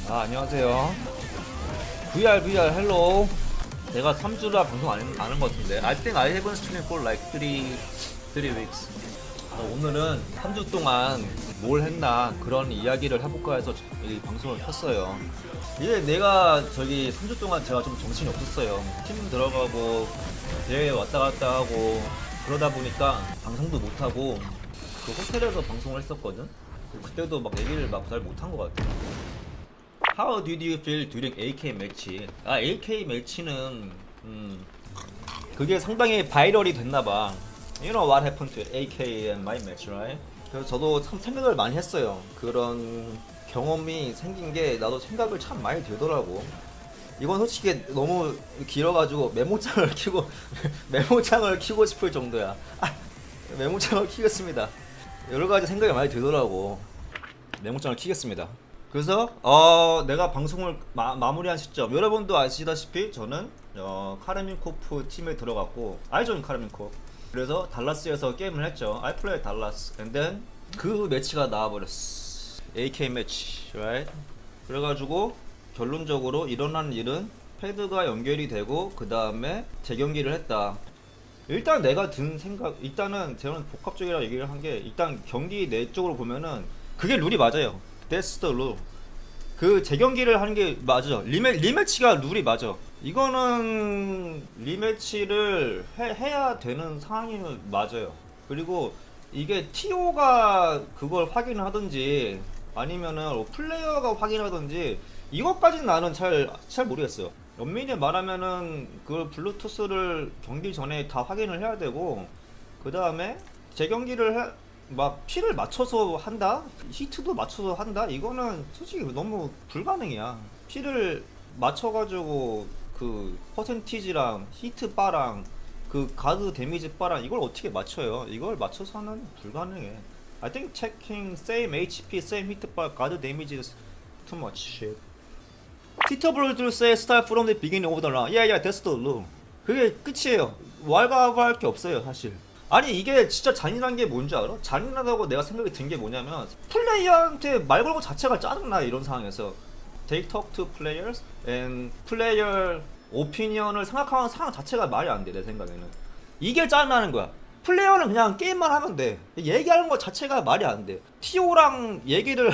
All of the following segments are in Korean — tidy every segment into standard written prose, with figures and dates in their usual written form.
안녕하세요. VR 헬로. 내가 3주라 방송 안 한 것 같은데. I think I haven't streamed for like 3 weeks. 오늘은 3주 동안 뭘 했나 그런 이야기를 해볼까 해서 이 방송을 켰어요. 이게 내가 3주 동안 제가 좀 정신이 없었어요. 팀 들어가고 대회 왔다 갔다 하고 그러다 보니까 방송도 못하고 그 호텔에서 방송을 했었거든. 그때도 막 얘기를 막 잘 못한 것 같아요. How did you feel during AK 매치? AK 매치는 그게 상당히 바이럴이 됐나봐. You know what happened to AK and my match, right? 그래서 저도 참 생각을 많이 했어요. 그런 경험이 생긴 게 나도 생각을 참 많이 들더라고. 이건 솔직히 너무 길어가지고 메모장을 켜고 메모장을 켜고 싶을 정도야. 메모장을 켜겠습니다. 여러 가지 생각이 많이 들더라고. 메모장을 켜겠습니다. 그래서 내가 방송을 마무리한 시점, 여러분도 아시다시피 저는 카르민코프 팀에 들어갔고, 알죠? 카르민코프. 그래서 달라스에서 게임을 했죠. I play 달라스. And then 그 매치가 나와버렸어. AK 매치, right? 그래가지고 결론적으로 일어난 일은 패드가 연결이 되고 그 다음에 재경기를 했다. 일단 내가 든 생각, 일단은 저는 복합적이라 얘기를 한 게, 일단 경기 내적으로 보면은 그게 룰이 맞아요. That's the rule. 그 재경기를 하는 게 맞아. 리매치가 룰이 맞아. 이거는 리매치를 해야 되는 상황이 맞아요. 그리고 이게 TO가 그걸 확인을 하든지 아니면은 플레이어가 확인하든지 이것까지는 나는 잘 모르겠어요. 엄밀히 말하면은 그 블루투스를 경기 전에 다 확인을 해야 되고, 그 다음에 재경기를 막 피를 맞춰서 한다? 히트도 맞춰서 한다? 이거는 솔직히 너무 불가능이야. 피를 맞춰가지고 그 퍼센티지랑 히트 바랑 그 가드 데미지 바랑 이걸 어떻게 맞춰요? 이걸 맞춰서는 불가능해. I think checking same HP, same hit bar, guard damage is too much shit. Teetable to say start from the beginning of the round. Yeah, that's the rule. 그게 끝이에요. 왈가왈할 게 없어요, 사실. 아니 이게 진짜 잔인한 게 뭔지 알아? 잔인하다고 내가 생각이 든 게 뭐냐면, 플레이어한테 말 걸고 자체가 짜증나. 이런 상황에서 They talk to players and player opinion을 생각하는 상황 자체가 말이 안 돼. 내 생각에는 이게 짜증나는 거야. 플레이어는 그냥 게임만 하면 돼. 얘기하는 거 자체가 말이 안 돼. TO랑 얘기를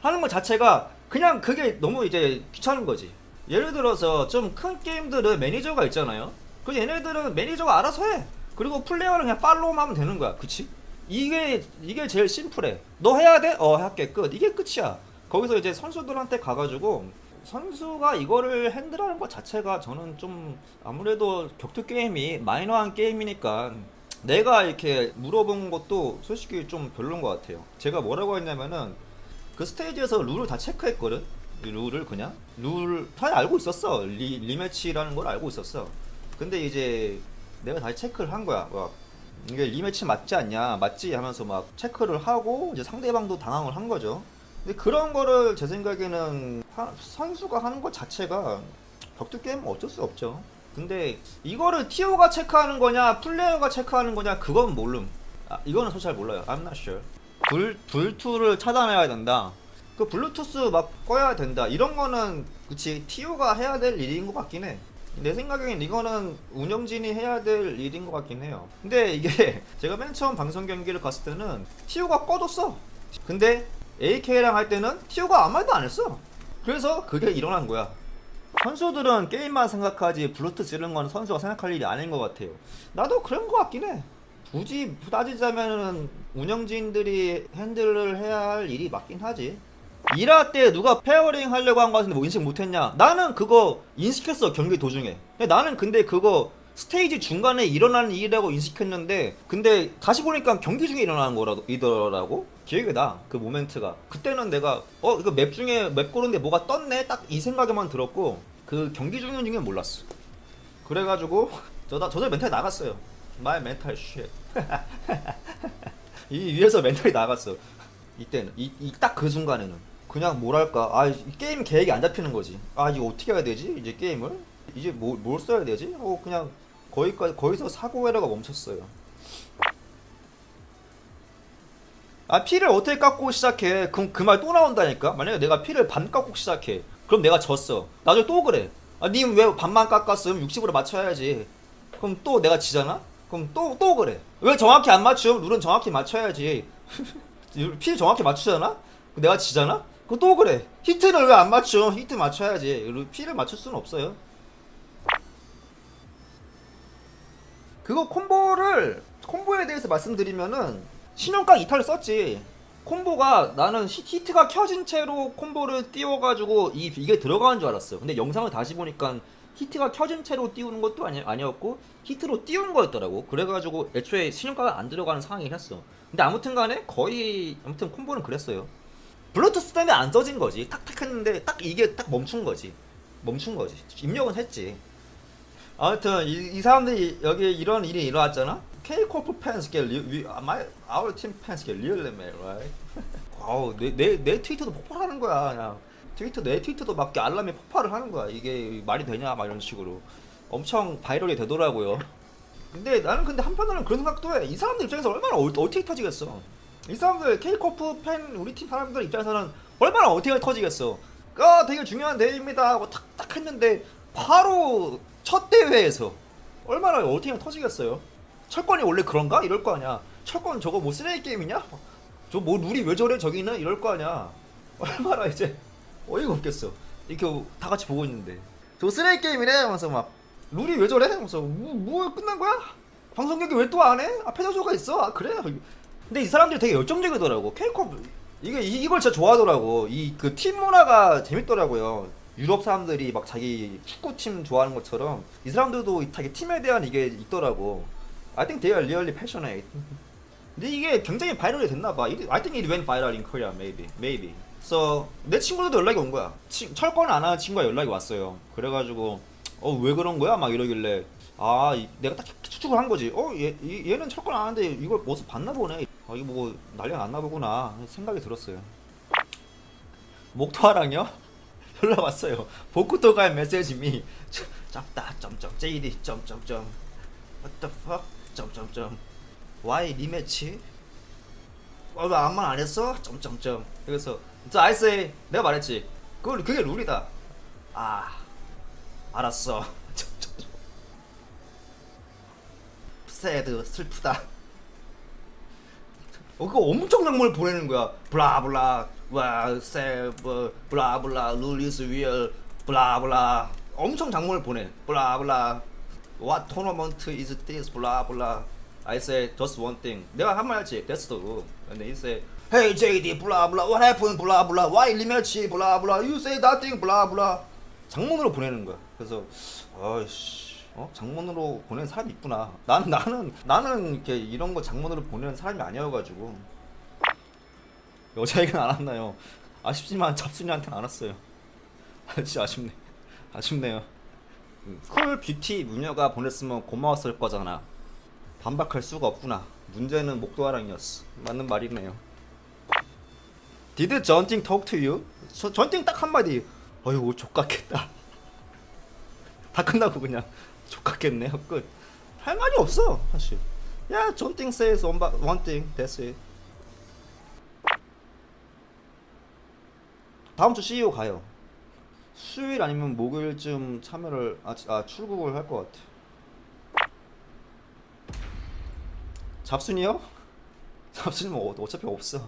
하는 거 자체가 그냥 그게 너무 이제 귀찮은 거지. 예를 들어서 좀 큰 게임들은 매니저가 있잖아요. 그래서 얘네들은 매니저가 알아서 해. 그리고 플레이어는 그냥 팔로우만 하면 되는 거야. 그치? 이게 제일 심플해. 너 해야 돼? 할게. 끝. 이게 끝이야. 거기서 이제 선수들한테 가가지고 선수가 이거를 핸들하는 것 자체가 저는 좀, 아무래도 격투 게임이 마이너한 게임이니까 내가 이렇게 물어본 것도 솔직히 좀 별론 것 같아요. 제가 뭐라고 했냐면은 그 스테이지에서 룰을 다 체크했거든. 룰을 그냥 다 알고 있었어. 리매치라는 걸 알고 있었어. 근데 이제 내가 다시 체크를 한 거야. 막 이게 리매치 맞지 않냐, 맞지 하면서 막 체크를 하고 이제 상대방도 당황을 한 거죠. 근데 그런 거를 제 생각에는 선수가 하는 것 자체가 격투 게임은 어쩔 수 없죠. 근데 이거를 TO가 체크하는 거냐 플레이어가 체크하는 거냐 그건 모름. 이거는 솔직히 잘 몰라요. I'm not sure. 불투를 차단해야 된다, 그 블루투스 막 꺼야 된다, 이런 거는 그치 TO가 해야 될 일인 것 같긴 해. 내 생각에는 이거는 운영진이 해야 될 일인 것 같긴 해요. 근데 이게 제가 맨 처음 방송 경기를 갔을 때는 TO가 꺼뒀어. 근데 AK랑 할 때는 TO가 아무 말도 안 했어. 그래서 그게 일어난 거야. 선수들은 게임만 생각하지 블루투스 이런 건 선수가 생각할 일이 아닌 것 같아요. 나도 그런 것 같긴 해. 굳이 따지자면은 운영진들이 핸들을 해야 할 일이 맞긴 하지. 1화 때 누가 페어링 하려고 한 거 같은데 뭐 인식 못했냐? 나는 그거 인식했어, 경기 도중에. 나는 근데 그거 스테이지 중간에 일어나는 일이라고 인식했는데, 근데 다시 보니까 경기 중에 일어나는 거이더라고. 기억이 나, 그 모멘트가. 그때는 내가 이거 맵 중에 맵 고르는데 뭐가 떴네, 딱 이 생각에만 들었고 그 경기 중에 몰랐어. 그래가지고 저들 멘탈이 나갔어요. 마이 멘탈 쉣. 이 위에서 멘탈이 나갔어. 이때는 딱 그 순간에는 그냥 뭐랄까, 게임 계획이 안 잡히는 거지. 이거 어떻게 해야 되지? 이제 게임을 이제 뭘 써야 되지? 그냥 거기서 사고 회로가 멈췄어요. 아 피를 어떻게 깎고 시작해? 그럼 그 말 또 나온다니까. 만약에 내가 피를 반 깎고 시작해. 그럼 내가 졌어. 나중에 또 그래. 아 님 왜 반만 깎았음? 60으로 맞춰야지. 그럼 또 내가 지잖아? 그럼 또 그래. 왜 정확히 안 맞춤? 룰은 정확히 맞춰야지. 피 정확히 맞추잖아? 그럼 내가 지잖아? 그럼 또 그래. 히트는 왜 안 맞춤? 히트 맞춰야지. 피를 맞출 수는 없어요. 그거 콤보에 대해서 말씀드리면은 신용각 이탈을 썼지. 콤보가 나는 히트가 켜진 채로 콤보를 띄워가지고 이게 들어가는 줄 알았어. 근데 영상을 다시 보니까 히트가 켜진 채로 띄우는 것도 아니었고 히트로 띄운 거였더라고. 그래가지고 애초에 신용가가 안 들어가는 상황이긴 했어. 근데 아무튼간에 거의 아무튼 콤보는 그랬어요. 블루투스 때문에 안 써진 거지. 탁탁 했는데 딱 이게 딱 멈춘 거지. 멈춘 거지. 입력은 했지. 아무튼 이 사람들이 여기 이런 일이 일어났잖아. K-pop fans get our team fans get really mad, right? 아우 내 트위터도 폭발하는 거야. 그냥 내 트위터도 막 알람이 폭발을 하는 거야. 이게 말이 되냐 막 이런 식으로 엄청 바이럴이 되더라고요. 근데 나는 한편으로는 그런 생각도 해. 이 사람들 입장에서 얼마나 어떻게 터지겠어. 이 사람들 K-pop 팬 우리 팀 사람들 입장에서는 얼마나 어떻게 터지겠어. 아 되게 중요한 대회입니다 하고 탁탁 했는데 바로 첫 대회에서 얼마나 어떻게 터지겠어요. 철권이 원래 그런가? 이럴 거 아니야. 철권 저거 뭐 쓰레기 게임이냐? 저 뭐 룰이 왜 저래 저기는? 이럴 거 아니야. 얼마나 이제 어이가 없겠어. 이렇게 다 같이 보고 있는데 저 쓰레기 게임이래 하면서 막 룰이 왜 저래? 하면서 뭐 끝난 거야? 방송 경기 왜 또 안 해? 앞에 저조가 있어? 아 그래? 근데 이 사람들이 되게 열정적이더라고. 케이컵 이걸 진짜 좋아하더라고. 이 그 팀 문화가 재밌더라고요. 유럽 사람들이 막 자기 축구팀 좋아하는 것처럼 이 사람들도 자기 팀에 대한 이게 있더라고. I think they are really passionate. 근데 이게 굉장히 바이럴이 됐나봐. I think it went viral in Korea, maybe. So 내 친구들도 연락이 온 거야. 철권 안 하는 친구가 연락이 왔어요. 그래가지고 왜 그런 거야? 막 이러길래 내가 딱 추측을 한 거지. 얘는 철권 안 하는데 이걸 어디서 봤나 보네. 이거 뭐 난리가 났나 보구나 생각이 들었어요. 목토하랑요? 연락 왔어요. 보쿠토가의 메시지미 짭다 JD what the fuck why 리매치? 왜 아무 말 안 했어? 그래서 아이스에 내가 말했지. 그게 룰이다. 알았어. 새드 슬프다. 그거 엄청 장문을 보내는 거야. 블라블라 블라블라 룰리스 위얼 블라블라 엄청 장문을 보내. 블라블라 what tournament is this 블라블라. I say just one thing. 내가 한 말 했지. That's the rule. And he say Hey JD 블라블라 what happened 블라블라 why 리매치 블라블라 you say nothing 블라블라. 장문으로 보내는 거야. 그래서 장문으로 보내는 사람이 있구나. 나는 이렇게 이런 거 장문으로 보내는 사람이 아니어가지고 여자애가 안 왔나요? 아쉽지만 잡순이한테는 안 왔어요. 진짜 아쉽네요. 쿨 뷰티 무녀가 보냈으면 고마웠을 거잖아. 반박할 수가 없구나. 문제는 목도하랑이었어. 맞는 말이네요. Did 전팅 talk to you? 전팅 딱 한마디. 어이구 족같겠다. 다 끝나고 그냥 족같겠네요. 끝. 할 말이 없어 사실. 야 전팅 says one thing. That's it. 다음 주 CEO 가요. 수요일 아니면 목요일쯤 참여를 출국을 할 것 같아. 잡순이요? 잡순이면 어차피 없어.